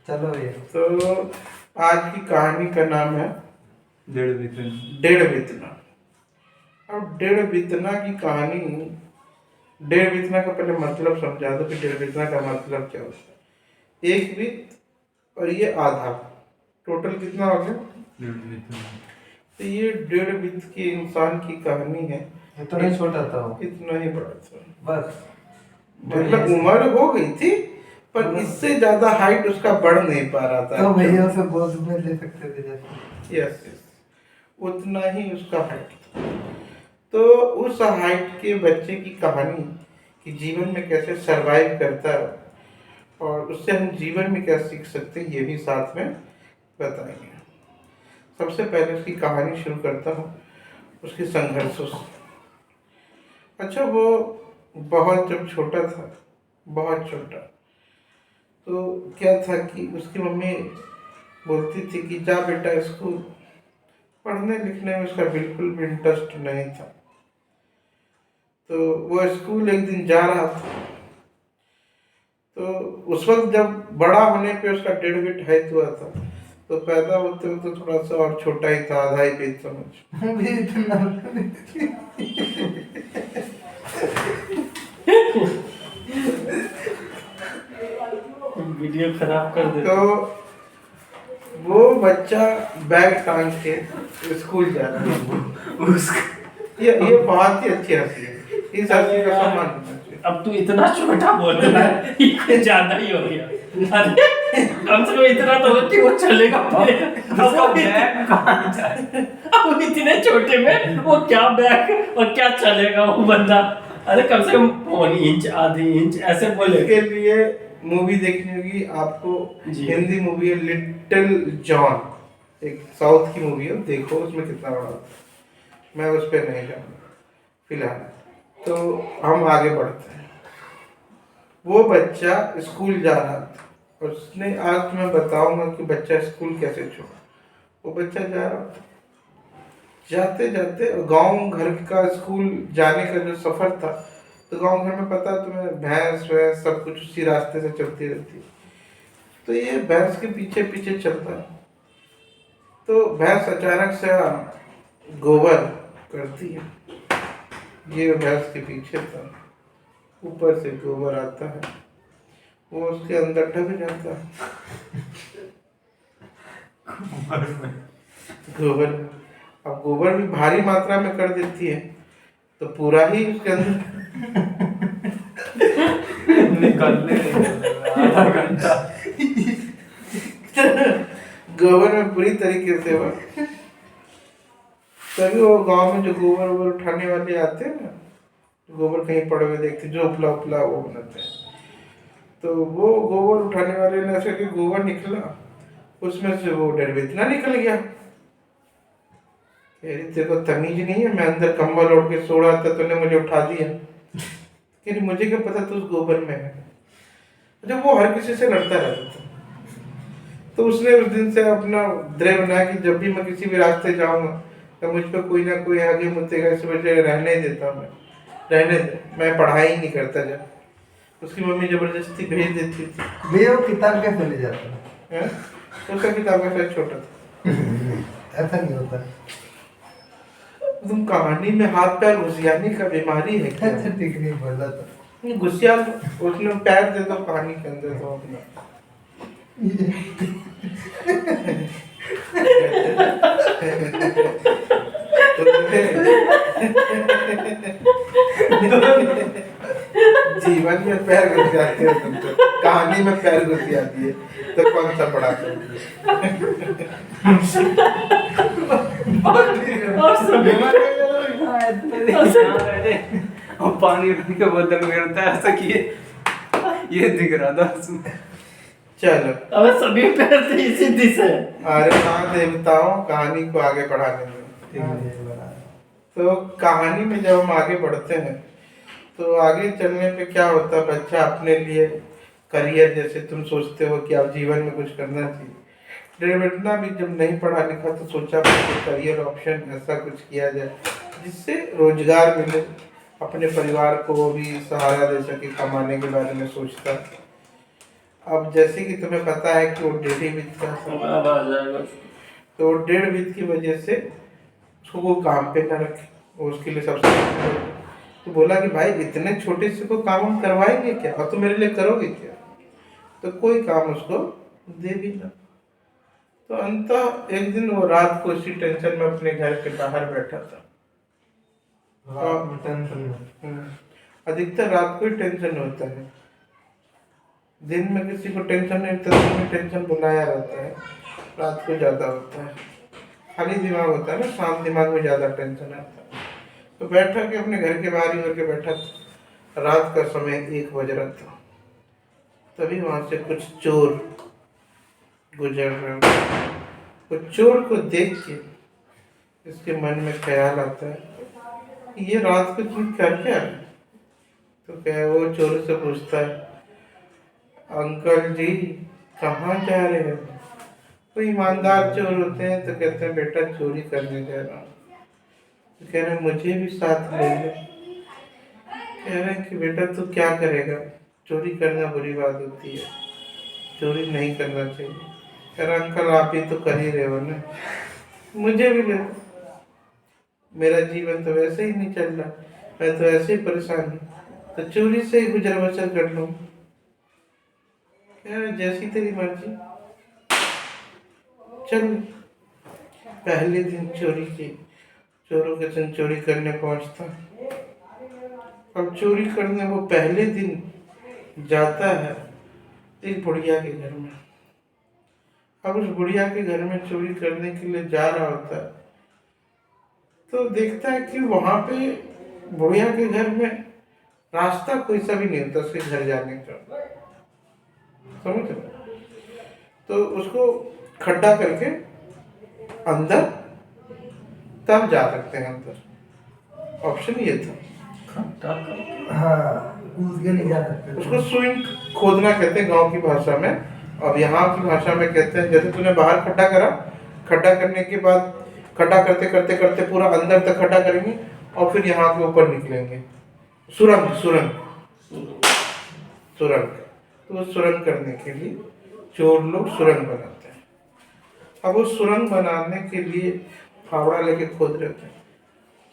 चलो भैया। तो आज की कहानी का नाम है डेढ़ बितना। अब डेढ़ बितना की कहानी, डेढ़ बितना का पहले मतलब समझा दो कि डेढ़ बितना का मतलब क्या होता है। एक बित और ये आधा, टोटल कितना हो गया? तो ये डेढ़ बित के इंसान की कहानी है। इतना ही छोटा था वो, इतना ही बड़ा था बस। मतलब उम्र हो गई थी पर इससे ज्यादा हाइट उसका बढ़ नहीं पा रहा था। तो भैया उसे गोद में ले सकते थे जैसे। यस यस, उतना ही उसका हाइट था। तो उस हाइट के बच्चे की कहानी कि जीवन में कैसे सरवाइव करता है और उससे हम जीवन में क्या सीख सकते हैं ये भी साथ में बताएंगे। सबसे पहले उसकी कहानी शुरू करता हूँ उसके संघर्षों से। अच्छा, वो बहुत जब छोटा था, बहुत छोटा, तो क्या था कि उसकी मम्मी बोलती थी कि जा बेटा स्कूल। पढ़ने लिखने में उसका बिल्कुल भी इंटरेस्ट नहीं था। तो वो स्कूल एक दिन जा रहा था, तो उस वक्त जब बड़ा होने पे उसका 1.5 फीट हाइट हुआ था, तो पैदा होते होते तो थोड़ा सा और छोटा ही था, आधा ही फीट समझ। भी इतना वीडियो खराब कर दे। तो वो बच्चा बैग टांग के स्कूल जा रहा है। ये बहुत ही अच्छी हंसी है, इस हंसी का सम्मान करना चाहिए। अब तू इतना छोटा बोल रहा है, ये कुछ ज्यादा ही हो गया। अरे कम से कम इतना तो हो कि वो चलेगा फिरेगा। अब वो बैग कहाँ जाए? अब वो इतने छोटे में वो क्या बैग और क्या चलेगा वो बंदा? अरे कम से कम 1 इंच, आधी इंच ऐसे बोले। इसके लिए मूवी देखनी होगी आपको। जी। हिंदी मूवी है लिटिल जॉन, एक साउथ की मूवी है, देखो उसमें कितना बड़ा होता है। मैं उस पर नहीं जाऊँगा फिलहाल। तो हम आगे बढ़ते हैं। वो बच्चा स्कूल जा रहा था और उसने, आज मैं बताऊंगा कि बच्चा स्कूल कैसे छोड़ा। वो बच्चा जा रहा था, जाते जाते गांव घर का स्कूल जाने का जो सफर था, तो गांव घर में पता है तुम्हें, भैंस वैंस सब कुछ उसी रास्ते से चलती रहती है। तो ये भैंस के पीछे पीछे चलता है, तो भैंस अचानक से गोबर करती है। ये भैंस के पीछे था, ऊपर से गोबर आता है, वो उसके अंदर ढक जाता है गोबर में। अब गोबर भी भारी मात्रा में कर देती है, तो पूरा ही उसके अंदर निकलने आधा घंटा गोबर में पूरी तरीके से वो, तभी वो गांव में जो गोबर वोबर उठाने वाले आते हैं ना, गोबर कहीं पड़े हुए देखते, जो उपला उपला वो बनाते हैं, तो वो गोबर उठाने वाले ने ऐसे कि गोबर निकला, उसमें से वो डर इतना निकल गया। तेरे को तमीज नहीं है, मैं अंदर कंबल ओढ़ के सो रहा था, तूने मुझे उठा दिया। कि मुझे क्या पता तू उस गोबर में है। जब वो हर किसी से लड़ता रहता था, तो उसने उस दिन से अपना दृढ़ बनाया कि जब भी मैं किसी भी रास्ते जाऊंगा तो मुझ पर कोई ना कोई आगे मुझे इस वजह रहने देता, मैं रहने दे, मैं पढ़ाई नहीं करता। जब उसकी मम्मी जबरदस्ती भेज देती थी। भैया वो किताब कैसे ले जाता हैं? उसका किताब का साइज छोटा था। ऐसा नहीं होता। तुम कहानी में हाथ पैर घुसियाने का बीमारी है क्या? अच्छा ठीक नहीं बोला तो घुसिया उसने पैर दे दो कहानी के अंदर तो अपना। जीवन में पैर घुस जाते हो तुम तो, कहानी में पैर घुस जाती है तो कौन सा पढ़ा और पानी के बोतल में रहता है ऐसा किए, ये दिख रहा था उसमें। चलो, अब सभी पैर से इसी दिशा है। अरे हाँ देवताओं, कहानी को आगे बढ़ाने में। तो कहानी में जब हम आगे बढ़ते हैं तो आगे चलने पे क्या होता है, बच्चा अपने लिए करियर, जैसे तुम सोचते हो कि आप जीवन में कुछ करना चाहिए, डेढ़ भी जब नहीं पढ़ा लिखा तो सोचा करियर ऑप्शन ऐसा कुछ किया जाए जिससे रोजगार मिले, अपने परिवार को भी सहारा दे सके, कमाने के बारे में सोचता। अब जैसे कि तुम्हें पता है कि वो 1.5 बीत का था, अब आ जाएगा। तो 1.5 बीत की वजह से उसको वो काम पे ना रखे, वो उसके लिए सबसे तो बोला कि भाई इतने छोटे से को काम हम करवाएंगे क्या, और तुम मेरे लिए करोगे क्या, तो कोई काम उसको दे भी ना। तो अंततः एक दिन वो रात को इसी टेंशन में अपने घर के बाहर बैठा था। रात में टेंशन में। अधिकतर रात को ही टेंशन होता है, दिन में किसी को टेंशन नहीं होता, दिन में टेंशन बुलाया रहता है, रात को ज़्यादा होता है, खाली दिमाग होता है ना, शांत दिमाग में ज़्यादा टेंशन आता है। तो बैठा के अपने घर के बाहर ही होकर बैठा था, रात का समय 1 बज रहा था, तभी वहाँ से कुछ चोर गुजर रहे हैं। तो चोर को देख के इसके मन में ख्याल आता है कि ये रात को तुम कर क्या रहे? तो क्या वो चोर से पूछता है, अंकल जी कहाँ जा रहे हैं? कोई ईमानदार चोर होते हैं तो कहते हैं बेटा चोरी करने जा रहा हूँ। तो कह रहे हैं मुझे भी साथ ले लो। कह रहे हैं कि बेटा तू क्या करेगा, चोरी करना बुरी बात होती है, चोरी नहीं करना चाहिए। कह रहा अंकल आप ही तो कर ही रहे हो ना, मुझे भी ले लो, मेरा जीवन तो वैसे ही नहीं चल रहा, मैं तो ऐसे ही परेशान हूँ, तो चोरी से ही गुजर बसर कर लूँ। कह रहे जैसी तेरी मर्जी, चल। पहले दिन चोरी की, चोरों के संग चोरी करने पहुंचता। अब चोरी करने वो पहले दिन जाता है एक बुढ़िया के घर में। अब उस बुढ़िया के घर में चोरी करने के लिए जा रहा होता है, तो देखता है कि वहां पे बुढ़िया के घर में रास्ता कोई सा भी नहीं होता उसके घर जाने का, समझ रहे? तो उसको खड्डा करके अंदर तब जा सकते हैं अंदर, ऑप्शन ये था। हाँ, कूद के नहीं जा सकते। उसको स्विंग खोदना कहते हैं गांव की भाषा में, अब यहाँ की भाषा में कहते हैं जैसे तूने बाहर खड्डा करा, खड्डा करने के बाद खड्डा करते करते करते पूरा अंदर तक खड्डा करेंगे और फिर यहाँ के ऊपर निकलेंगे, सुरंग सुरंग सुरंग। तो वो सुरंग करने के लिए चोर लोग सुरंग बनाते हैं। अब वो सुरंग बनाने के लिए फावड़ा लेके खोद रहे थे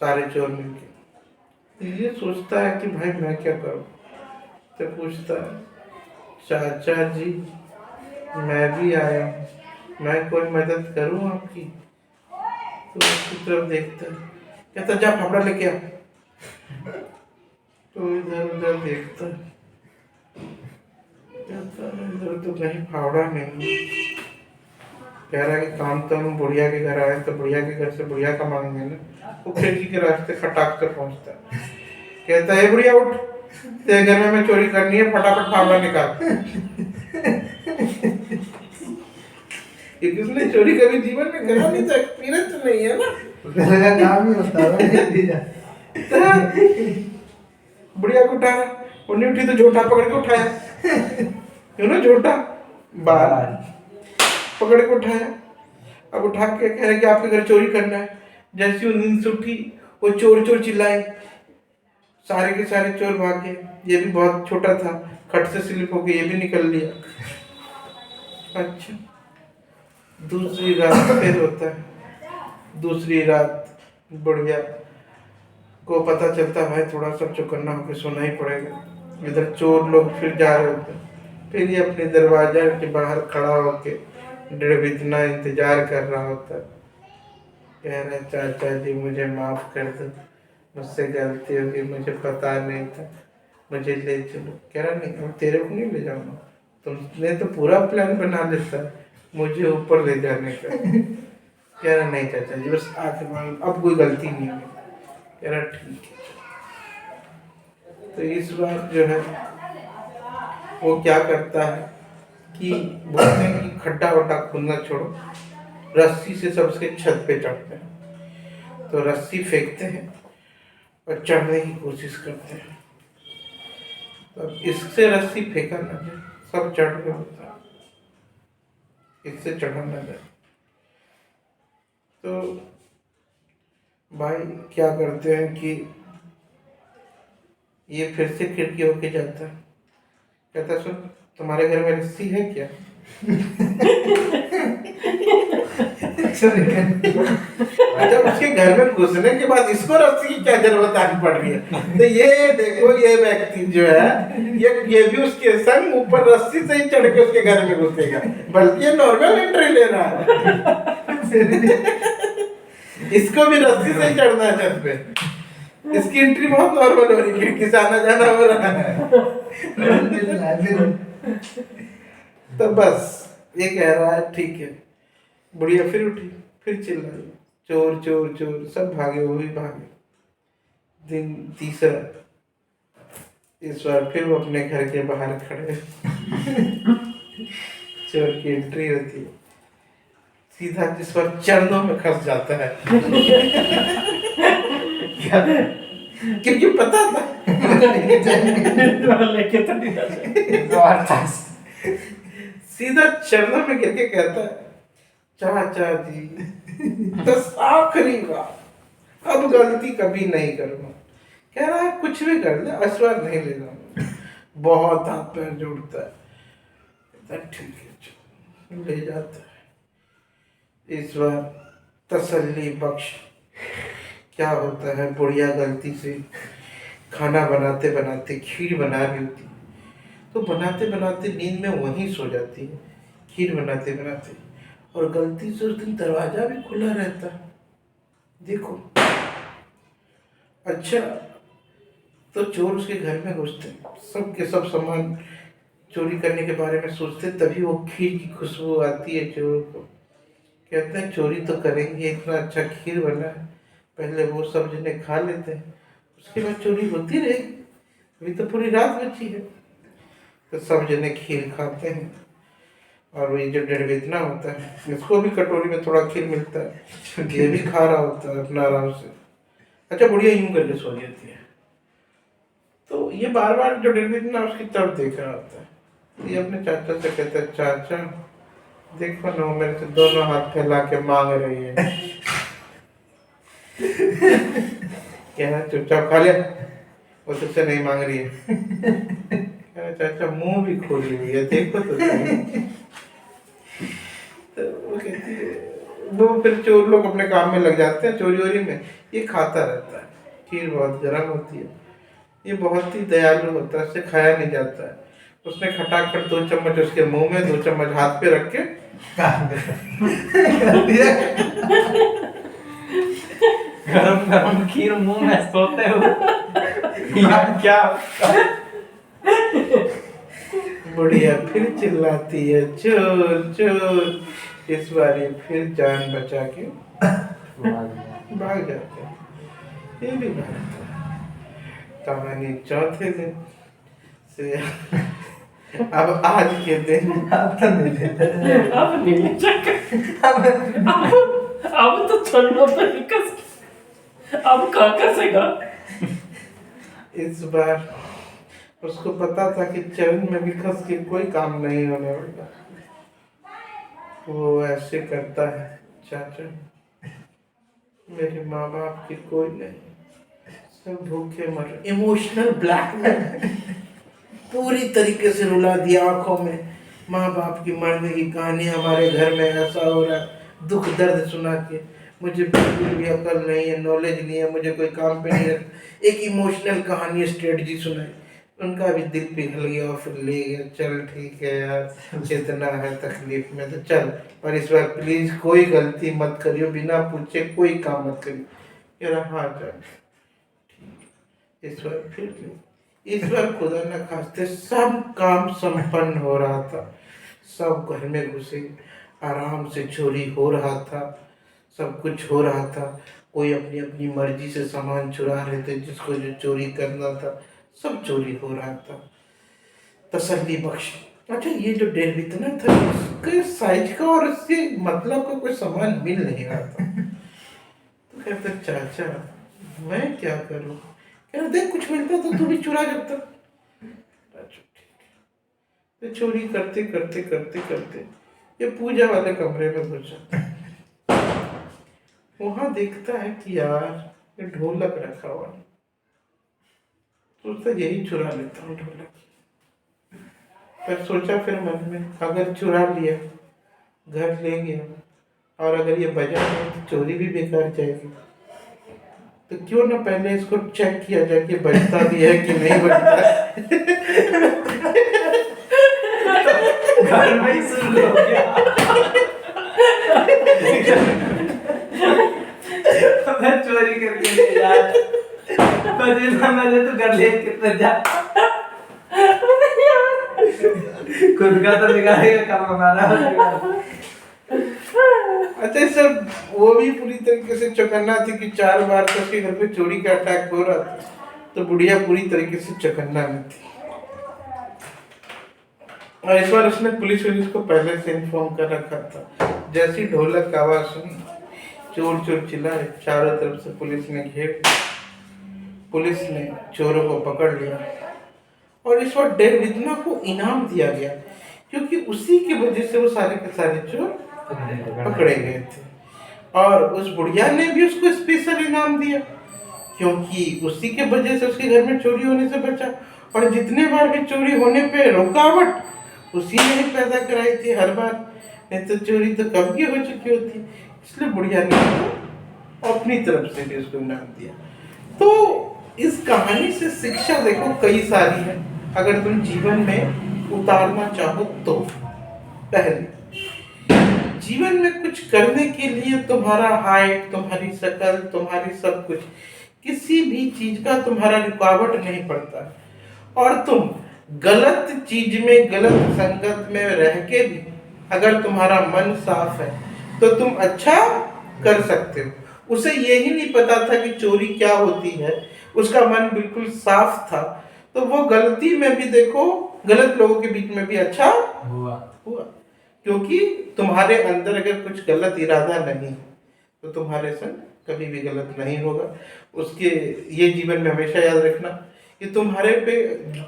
सारे चोर मिलके। तो ये सोचता है कि भाई मैं क्या करूं, तो पूछता है चाचा जी मैं भी आया हूँ, मैं कोई मदद करूं आपकी? तो उसकी तरफ देखता है, कहता जा फावड़ा लेके आ। तो इधर उधर देखता है, इधर तो कहीं फावड़ा नहीं। कह रहा है कि काम तो हम बुढ़िया के घर आए तो बुढ़िया के घर से बुढ़िया का मांगेंगे ना। वो खिड़की के रास्ते खटाक कर पहुंचता है, कहता है बुढ़िया उठ, तेरे घर में मैं चोरी करनी है, फटाफट फावड़ा निकाल। ये किसने चोरी कभी जीवन में करा नहीं, तो एक्सपीरियंस तो नहीं है ना, उसका काम ही होता है। बुढ़िया को उठाया, वो नहीं उठी तो झोटा पकड़ के उठाया, क्यों ना झोटा बाल पकड़ के उठाया। अब उठा के कह रहे कि आपके घर चोरी करना है। जैसी उन दिन से उठी वो चोर चोर चिल्लाए, सारे के सारे चोर भाग गए। ये भी बहुत छोटा था, खट से स्लिप होके ये भी निकल लिया। अच्छा, दूसरी रात फिर होता है। दूसरी रात बुढ़िया को पता चलता भाई थोड़ा सा चौकन्ना होकर सोना ही पड़ेगा। इधर चोर लोग फिर जा रहे होते, फिर ये अपने दरवाजा के बाहर खड़ा होके डेढ़ इतना इंतजार कर रहा होता। कह रहे चाचा जी मुझे माफ कर दो, मुझसे गलती हो गई, मुझे पता नहीं था, मुझे ले चलो। कह रहा नहीं अब तेरे को नहीं ले जाऊंगा, तुमने तो पूरा प्लान बना लेता मुझे ऊपर ले जाने का। कह रहा नहीं चाचा जी बस आके मान, अब कोई गलती नहीं है। कह रहा ठीक है। तो इस बार जो है वो क्या करता है कि बोलते हैं कि खड्डा वड्डा खोदना छोड़ो, रस्सी से सबसे छत पे चढ़ते हैं। तो रस्सी फेंकते हैं और चढ़ने की कोशिश करते हैं। तो इससे रस्सी फेंका ना जाए, सब चढ़ के होता है, इससे चढ़ा ना जाए। तो भाई क्या करते हैं कि ये फिर से खिड़की होके जाता है, कहता सुन तुम्हारे घर में रस्सी है क्या? चोरी करनी। अच्छा, उसके घर में घुसने के बाद इसको रस्सी की क्या जरूरत आनी पड़ रही है? तो ये देखो, ये व्यक्ति जो है ये भी उसके संग ऊपर रस्सी से ही चढ़ के उसके घर में घुसेगा, बल्कि ये नॉर्मल एंट्री ले रहा है। इसको भी रस्सी से ही चढ़ना है छत पे। इसकी एंट्री बहुत नॉर्मल हो रही है, खिड़की से आना जाना हो रहा है। तो बस ये कह रहा है ठीक है। बुढ़िया फिर उठी, फिर चिल्लाई, चोर चोर चोर, सब भागे, वो भी भागे। दिन तीसरा, इस बार फिर वो अपने घर के बाहर खड़े। चोर की एंट्री होती है, सीधा जिस पर चरणों में खस जाता है। क्योंकि पता था लेके तो नहीं जा सीधा चरणों में गिर के कहता है, चाचा जी बस आखिरी बार, अब गलती कभी नहीं करूंगा। कह रहा है कुछ भी कर ले, इस बार नहीं ले जाऊंगा। बहुत हाथ पैर जोड़ता है, कहता है ठीक है चलो, ले जाता है। इस बार तसल्ली बख्श क्या होता है, बुढ़िया गलती से खाना बनाते बनाते खीर बना रही होती है, तो बनाते बनाते नींद में वहीं सो जाती है, खीर बनाते बनाते, और गलती से उस दिन दरवाजा भी खुला रहता है। देखो, अच्छा, तो चोर उसके घर में घुसते, सब के सब सामान चोरी करने के बारे में सोचते, तभी वो खीर की खुशबू आती है चोरों को। कहते हैं चोरी तो करेंगे, इतना अच्छा खीर बना है, पहले वो सब जने खा लेते हैं, उसके बाद चोरी होती रहेगी, अभी तो पूरी रात बची है। तो सब जने खीर खाते हैं, और वही जो डेढ़ होता है, इसको भी कटोरी में थोड़ा खीर मिलता है, ये भी खा रहा होता है अपना आराम से। अच्छा, बुढ़िया यूं करके सो जाती है। तो ये बार बार जो डेढ़ उसकी तरफ देख रहा होता है। ये अपने चाचा से कहता है, चाचा देखो ना, मेरे से दोनों हाथ फैला के मांग रही है। क्या चुपचाप खा ले, वो तुझसे नहीं मांग रही है। चाचा मुंह भी खोली हुई है, देखो तो सही। तो वो कहती है, वो फिर चोर लोग अपने काम में लग जाते हैं, चोरी वोरी में। ये खाता रहता है, खीर बहुत गर्म होती है, ये बहुत ही दयालु होता है, इससे खाया नहीं जाता है। उसने खटाखट 2 चम्मच उसके मुंह में, 2 चम्मच हाथ पे रख के गरम गरम खीर मुंह में सोते हो। यार क्या बुढ़िया फिर चिल्लाती है, चोर चोर। इस बार ये फिर जान बचा के भाग जाते हैं। ये भी भागता है। कहानी चौथे दिन से अब आज के दिन अब तो नहीं देते। अब नहीं ले जाकर अब तो चरणों पे ही कस, अब कहाँ कसेगा? इस बार उसको पता था कि चरण में भी खस के कोई काम नहीं होने वाला। वो ऐसे करता है, चाचा मेरे माँ बाप की कोई नहीं, सब भूखे मर। इमोशनल ब्लैकमेल पूरी तरीके से रुला दिया आंखों में। माँ बाप की मरने की कहानी, हमारे घर में ऐसा हो रहा है, दुख दर्द सुना के। मुझे बिल्कुल भी अकल नहीं है, नॉलेज नहीं है, मुझे कोई काम पे नहीं रखता। एक इमोशनल कहानी, स्ट्रेटजी सुनाई, उनका भी दिल पिघल गया और फिर ले गया। चल ठीक है यार, इतना है तकलीफ में तो चल, पर इस बार प्लीज कोई गलती मत करियो, बिना पूछे कोई काम मत करियो। कह रहा हाँ चल ठीक। इस बार फिर क्यों? इस बार खुदा न खास्ते सब काम संपन्न हो रहा था, सब घर में घुसे, आराम से चोरी हो रहा था, सब कुछ हो रहा था। कोई अपनी अपनी मर्जी से सामान चुरा रहे थे, जिसको जो चोरी करना था सब चोरी हो रहा था। तसल्ली बख्श। अच्छा, ये जो डेढ़ था, इसके साइज का और इसके मतलब का कोई सामान मिल नहीं रहा था। तो कहते चाचा मैं क्या करूं? कह रहे देख, कुछ मिलता तो तू भी चुरा जाता। अच्छा ठीक है। तो चोरी करते करते करते करते ये पूजा वाले कमरे में घुस जाता है। वहां देखता है कि यार ये ढोलक रखा हुआ है, सोचता यही चुरा लेता हूँ ढोलक। पर सोचा फिर मन में, अगर चुरा लिया, घर ले गया, और अगर ये बजा नहीं तो चोरी भी बेकार जाएगी, तो क्यों ना पहले इसको चेक किया जाए कि बजता भी है कि नहीं बजता है। घर में ही सुन लो क्या? मैं चोरी करके ले जा, बजे ना बजे तो घर ले के जा, खुद का तो बिगाड़ेगा, कल हमारा। अच्छा सर, वो भी पूरी तरीके से चौकन्ना थी कि 4 बार तो उसके घर पे चोरी का अटैक हो रहा था, तो बुढ़िया पूरी तरीके से चौकन्ना में थी। और इस बार उसने पुलिस को पहले से इन्फॉर्म कर रखा था। जैसी ढोलक का आवाज सुनी, चोर चोर चिल्लाए, चारों तरफ से पुलिस ने घेर लिया। पुलिस ने चोरों को पकड़ लिया और इस बार डेर विदना को इनाम दिया गया, क्योंकि उसी की वजह से वो सारे के सारे चोर पकड़े गए थे। और उस बुढ़िया ने भी उसको स्पेशल इनाम दिया, क्योंकि उसी के वजह से उसके घर में चोरी होने से बचा। और जितने बार भी चोरी होने पे रुकावट उसी ने ही पैदा कराई थी हर बार, नहीं तो चोरी तो कब की हो चुकी होती। इसलिए बुढ़िया ने उसको अपनी तरफ से भी उसको इनाम दिया। तो इस कहानी से शिक्षा देखो कई सारी है, अगर तुम जीवन में उतारना चाहो तो। पहले, जीवन में कुछ करने के लिए तुम्हारा हाइट, तुम्हारी शक्ल, तुम्हारी सब कुछ, किसी भी चीज का तुम्हारा रुकावट नहीं पड़ता। और तुम गलत चीज में, गलत संगत में रह के भी अगर तुम्हारा मन साफ है तो तुम अच्छा कर सकते हो। उसे यही नहीं पता था कि चोरी क्या होती है, उसका मन बिल्कुल साफ था, तो वो गलती में भी देखो, गलत लोगों के बीच में भी अच्छा हुआ। क्योंकि तुम्हारे अंदर अगर कुछ गलत इरादा नहीं तो तुम्हारे संग कभी भी गलत नहीं होगा। उसके ये जीवन में हमेशा याद रखना कि तुम्हारे पे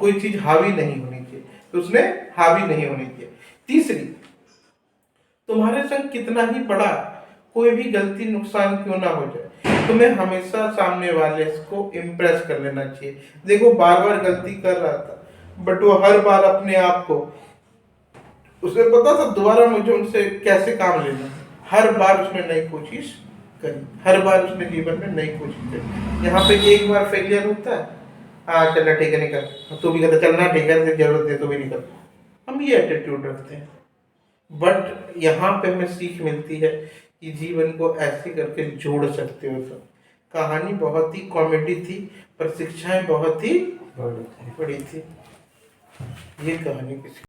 कोई चीज हावी नहीं होनी चाहिए, तो उसने हावी नहीं होनी चाहिए। तीसरी, तुम्हारे संग कितना ही बड़ा कोई भी गलती नुकसान क्यों ना हो जाए, तुम्हें हमेशा सामने वाले को इम्प्रेस कर लेना चाहिए। देखो बार बार गलती कर रहा था, बट वो हर बार अपने आप को, उसे पता था दोबारा मुझे उनसे कैसे काम लेना। हर बार उसने नई कोशिश करी, हर बार उसने जीवन में नई कोशिश करी। यहाँ पे एक बार फेलियर होता है, हाँ चलना ठीक है निकल, तू भी कहता चलना ठीक है, जरूरत है तो भी निकल, हम ये एटीट्यूड रखते हैं। बट यहाँ पे हमें सीख मिलती है कि जीवन को ऐसे करके जोड़ सकते हो। सब कहानी बहुत ही कॉमेडी थी, पर शिक्षाएं बहुत ही बड़ी थी। ये कहानी किसी